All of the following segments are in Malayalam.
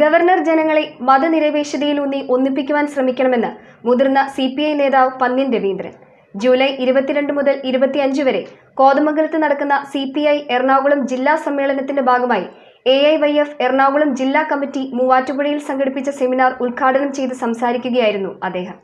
ഗവർണർ ജനങ്ങളെ മതനിരപേക്ഷതയിലൂന്നി ഒന്നിപ്പിക്കുവാൻ ശ്രമിക്കണമെന്ന് മുതിർന്ന CPI നേതാവ് പന്ന്യൻ രവീന്ദ്രൻ. ജൂലൈ 22 മുതൽ 25 വരെ കോതമംഗലത്ത് നടക്കുന്ന CPI എറണാകുളം ജില്ലാ സമ്മേളനത്തിന്റെ ഭാഗമായി AIYF എറണാകുളം ജില്ലാ കമ്മിറ്റി മൂവാറ്റുപുഴയിൽ സംഘടിപ്പിച്ച സെമിനാർ ഉദ്ഘാടനം ചെയ്ത് സംസാരിക്കുകയായിരുന്നു അദ്ദേഹം.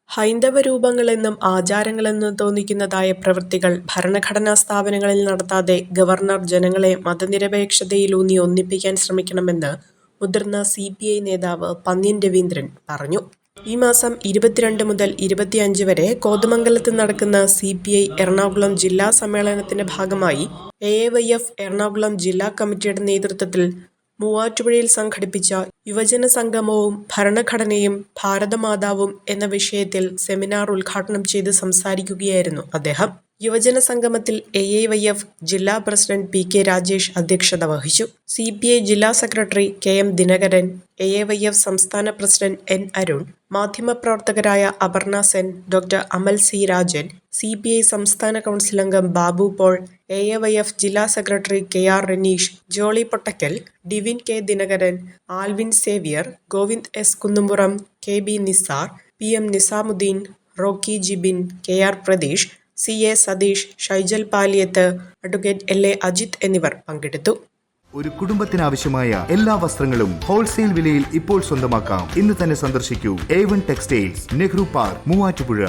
ഹൈന്ദവ രൂപങ്ങളെന്നും ആചാരങ്ങളെന്നും തോന്നിക്കുന്നതായ പ്രവൃത്തികൾ ഭരണഘടനാ സ്ഥാപനങ്ങളിൽ നടത്താതെ ഗവർണർ ജനങ്ങളെ മതനിരപേക്ഷതയിലൂന്നി ഒന്നിപ്പിക്കാൻ ശ്രമിക്കണമെന്ന് മുതിർന്ന CPI നേതാവ് പന്ന്യൻ രവീന്ദ്രൻ പറഞ്ഞു. ഈ മാസം 22 മുതൽ 25 വരെ കോതമംഗലത്ത് നടക്കുന്ന CPI എറണാകുളം ജില്ലാ സമ്മേളനത്തിന്റെ ഭാഗമായി AIYF എറണാകുളം ജില്ലാ കമ്മിറ്റിയുടെ നേതൃത്വത്തിൽ മൂവാറ്റുപുഴയിൽ സംഘടിപ്പിച്ച യുവജന സംഗമവും ഭരണഘടനയും ഭാരതമാതാവും എന്ന വിഷയത്തിൽ സെമിനാർ ഉദ്ഘാടനം ചെയ്ത് സംസാരിക്കുകയായിരുന്നു അദ്ദേഹം. യുവജന സംഗമത്തിൽ AIYF ജില്ലാ പ്രസിഡന്റ് PK രാജേഷ് അധ്യക്ഷത വഹിച്ചു. CPI ജില്ലാ സെക്രട്ടറി KM ദിനകരൻ, AIYF സംസ്ഥാന പ്രസിഡന്റ് N അരുൺ, മാധ്യമപ്രവർത്തകരായ Aparna Sen, doctor Amal C Rajan, CPI സംസ്ഥാന കൗൺസിൽ അംഗം ബാബു പോൾ, AIYF ജില്ലാ സെക്രട്ടറി KR Raneesh, Jolly Pottakkal, Divin K Dinakaran, Alvin Xavier, Govind S Kunnumpuram, KB Nisar, PM Nizamuddin, Rocky Jibin, KR Pratheesh, CA Satheesh, Shaijal Paliyath, advocate LA Ajith എന്നിവർ പങ്കെടുത്തു. ഒരു കുടുംബത്തിനാവശ്യമായ എല്ലാ വസ്ത്രങ്ങളും ഹോൾസെയിൽ വിലയിൽ ഇപ്പോൾ സ്വന്തമാക്കാം. ഇന്ന് തന്നെ സന്ദർശിക്കൂ A1 textiles, Nehru park, Muvattupuzha.